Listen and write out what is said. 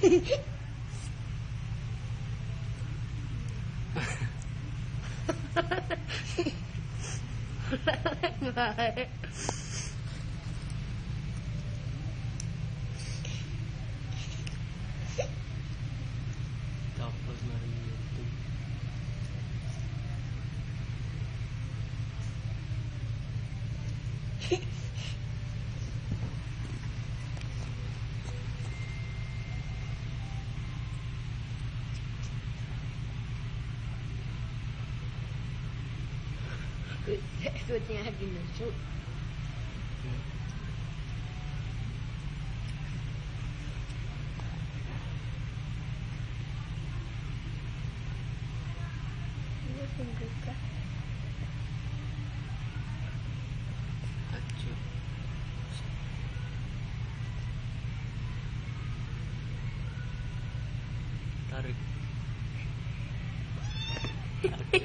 Tapos na rin YouTube. Good thing I have you in the soup. Achoo. Tarik. Tarik.